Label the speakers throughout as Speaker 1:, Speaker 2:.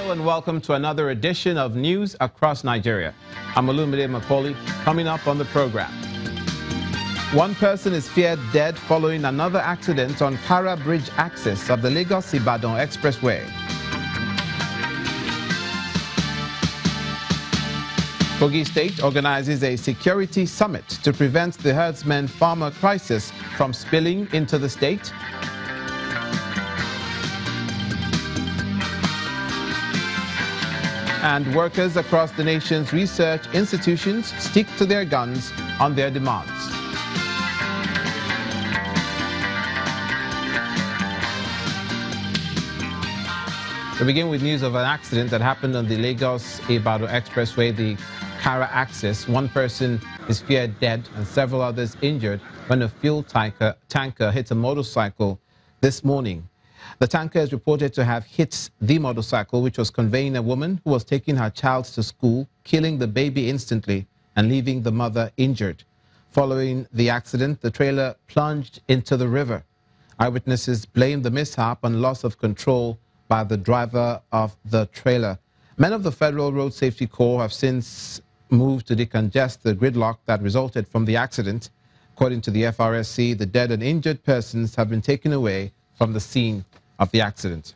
Speaker 1: Hello and welcome to another edition of News Across Nigeria. I'm Olumide Macaulay. Coming up on the program. One person is feared dead following another accident on Kara Bridge axis of the Lagos-Ibadan Expressway. KOGI State organizes a security summit to prevent the herdsman-farmer crisis from spilling into the state. And workers across the nation's research institutions stick to their guns on their demands. We begin with news of an accident that happened on the Lagos-Ibadan Expressway, the Kara axis. One person is feared dead and several others injured when a fuel tanker hit a motorcycle this morning. The tanker is reported to have hit the motorcycle, which was conveying a woman who was taking her child to school, killing the baby instantly and leaving the mother injured. Following the accident, the trailer plunged into the river. Eyewitnesses blamed the mishap on loss of control by the driver of the trailer. Men of the Federal Road Safety Corps have since moved to decongest the gridlock that resulted from the accident. According to the FRSC, the dead and injured persons have been taken away from the scene of the accident.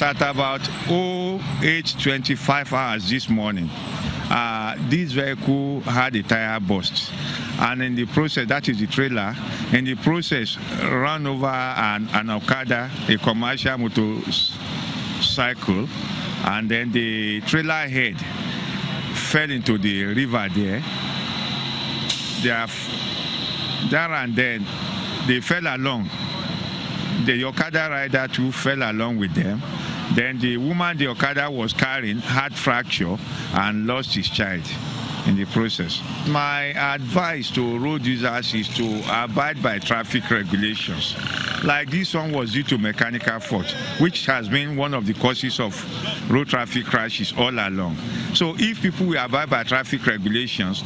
Speaker 2: At about 08:25 hours this morning, this vehicle had a tire burst, and in the process, that is the trailer, in the process ran over an Okada, a commercial motorcycle, and then the trailer head fell into the river there. There and then they fell along. The Okada rider too fell along with them. Then the woman the Okada was carrying had fracture and lost his child in the process. My advice to road users is to abide by traffic regulations. Like this one was due to mechanical fault, which has been one of the causes of road traffic crashes all along. So if people will abide by traffic regulations,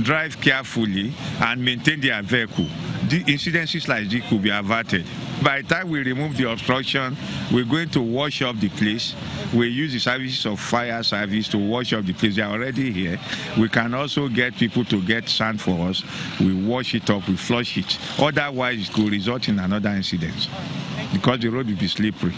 Speaker 2: drive carefully and maintain their vehicle, the incidences like this could be averted. By the time we remove the obstruction, we're going to wash up the place. We use the services of fire service to wash up the place. They are already here. We can also get people to get sand for us. We wash it up, we flush it. Otherwise, it could result in another incident because the road will be slippery.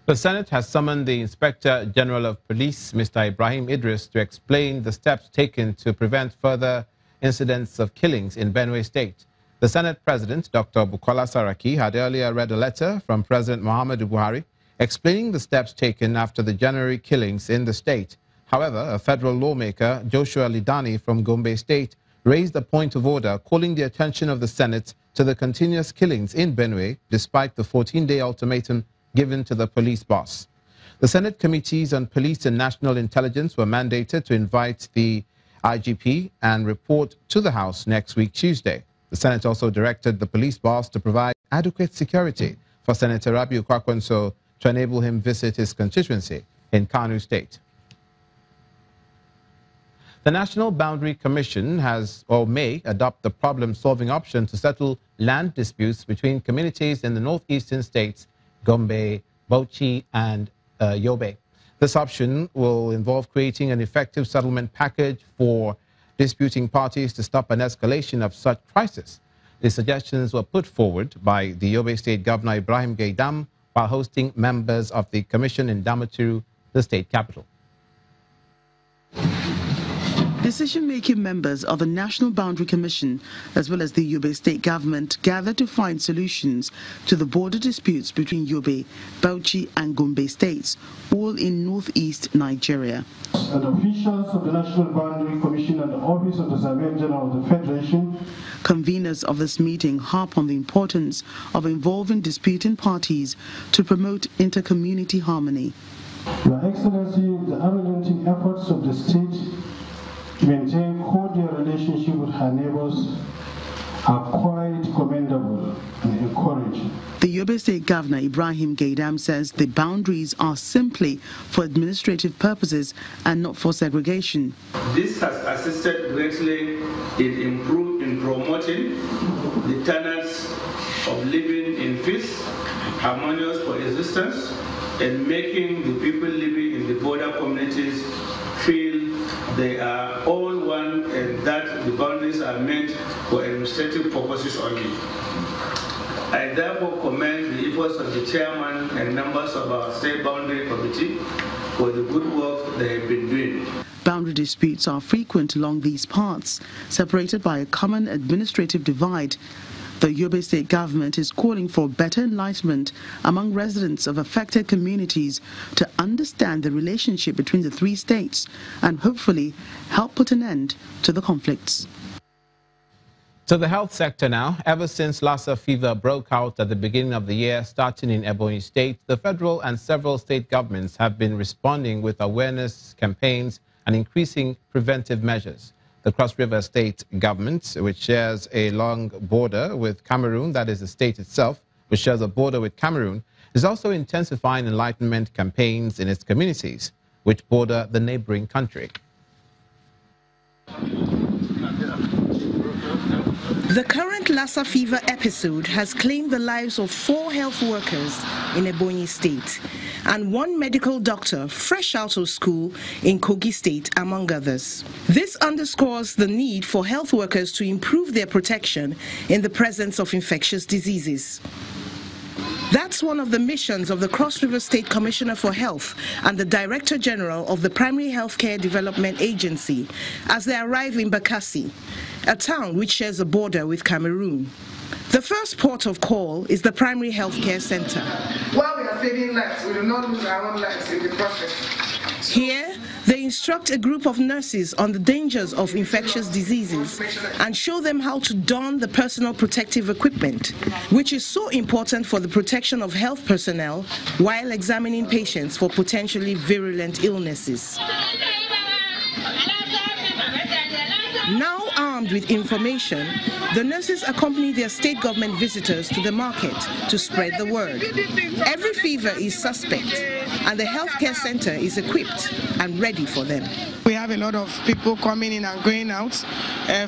Speaker 1: The Senate has summoned the Inspector General of Police, Mr. Ibrahim Idris, to explain the steps taken to prevent further incidents of killings in Benue State. The Senate President, Dr. Bukola Saraki, had earlier read a letter from President Muhammadu Buhari explaining the steps taken after the January killings in the state. However, a federal lawmaker, Joshua Lidani from Gombe State, raised a point of order calling the attention of the Senate to the continuous killings in Benue despite the 14-day ultimatum given to the police boss. The Senate Committees on Police and National Intelligence were mandated to invite the IGP and report to the House next week, Tuesday. The Senate also directed the police boss to provide adequate security for Senator Rabiu Kwakwanso to enable him visit his constituency in Kano State. The National Boundary Commission has or may adopt the problem-solving option to settle land disputes between communities in the northeastern states, Gombe, Bauchi, and Yobe. This option will involve creating an effective settlement package for disputing parties to stop an escalation of such crisis. The suggestions were put forward by the Yobe State Governor Ibrahim Gaidam while hosting members of the commission in Damaturu, the state capital.
Speaker 3: Decision-making members of the National Boundary Commission, as well as the Yobe State government, gathered to find solutions to the border disputes between Yobe, Bauchi and Gombe states, all in northeast Nigeria.
Speaker 4: And officials of the National Boundary Commission and the Office of the Surveyor General of the Federation.
Speaker 3: Conveners of this meeting harp on the importance of involving disputing parties to promote inter-community harmony.
Speaker 4: Your Excellency, the unrelenting efforts of the state to maintain cordial relationship with her neighbors are quite commendable and encouraging.
Speaker 3: The Yobe State Governor Ibrahim Gaidam says the boundaries are simply for administrative purposes and not for segregation.
Speaker 5: This has assisted greatly in promoting the tenets of living in peace harmonious coexistence and making the people living in the border communities feel they are all one and that the boundaries are meant for administrative purposes only. I therefore commend the efforts of the chairman and members of our State Boundary Committee for the good work they have been doing.
Speaker 3: Boundary disputes are frequent along these parts, separated by a common administrative divide. The Yobe State government is calling for better enlightenment among residents of affected communities to understand the relationship between the three states and hopefully help put an end to the conflicts.
Speaker 1: To the health sector now. Ever since Lassa fever broke out at the beginning of the year, starting in Ebonyi State, the federal and several state governments have been responding with awareness campaigns and increasing preventive measures. The Cross River State government, which shares a long border with Cameroon, that is the state itself, which shares a border with Cameroon, is also intensifying enlightenment campaigns in its communities, which border the neighboring country.
Speaker 6: The current Lassa fever episode has claimed the lives of 4 health workers in Ebonyi State and 1 medical doctor fresh out of school in KOGI State, among others. This underscores the need for health workers to improve their protection in the presence of infectious diseases. That's one of the missions of the Cross River State Commissioner for Health and the Director General of the Primary Healthcare Development Agency as they arrive in Bakassi, a town which shares a border with Cameroon. The first port of call is the Primary Healthcare Center.
Speaker 7: While we are saving lives, we do not lose our own lives in the process.
Speaker 6: Here, they instruct a group of nurses on the dangers of infectious diseases and show them how to don the personal protective equipment, which is so important for the protection of health personnel while examining patients for potentially virulent illnesses. Now armed with information, the nurses accompany their state government visitors to the market to spread the word. Every fever is suspect, and the healthcare center is equipped and ready for them.
Speaker 7: We have a lot of people coming in and going out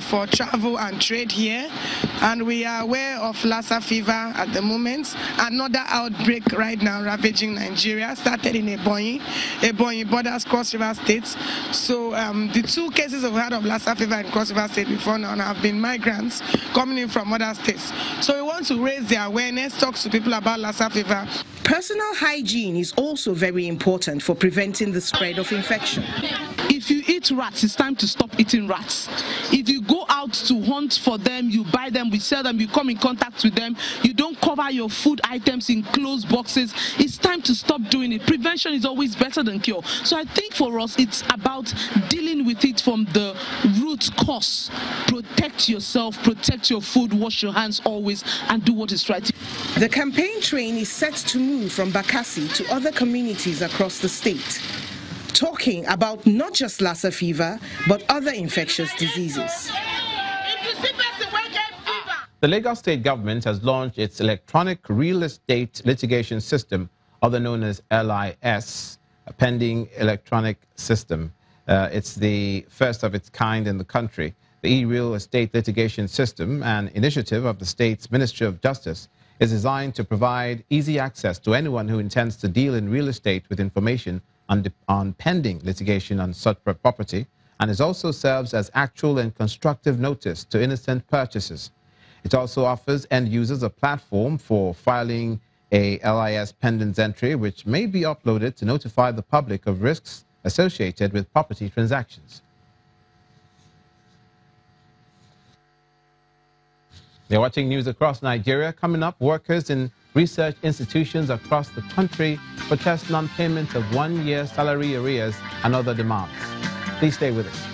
Speaker 7: for travel and trade here, and we are aware of Lassa fever at the moment. Another outbreak right now ravaging Nigeria started in Ebonyi borders Cross River State. So the 2 cases we've had of Lassa fever in Cross River State before now have been migrants coming in from other states. So we want to raise the awareness, talk to people about Lassa fever.
Speaker 6: Personal hygiene is also very important for preventing the spread of infection.
Speaker 8: If you eat rats, it's time to stop eating rats. If you go out to hunt for them, you buy them, we sell them, you come in contact with them, you don't cover your food items in closed boxes, it's time to stop doing it. Prevention is always better than cure. So I think for us, it's about dealing with it from the root cause. Protect yourself, protect your food, wash your hands always, and do what is right.
Speaker 6: The campaign train is set to move from Bakassi to other communities across the state, talking about not just Lassa fever, but other infectious diseases.
Speaker 1: The Lagos State government has launched its electronic real estate litigation system, otherwise known as LIS, a pending electronic system. It's the first of its kind in the country. The e-real estate litigation system, an initiative of the state's Ministry of Justice, is designed to provide easy access to anyone who intends to deal in real estate with information on pending litigation on such property, and it also serves as actual and constructive notice to innocent purchasers. It also offers end users a platform for filing a LIS pendants entry, which may be uploaded to notify the public of risks associated with property transactions. You're watching news across Nigeria. Coming up, workers in research institutions across the country protest non-payment of 1-year salary arrears and other demands. Please stay with us.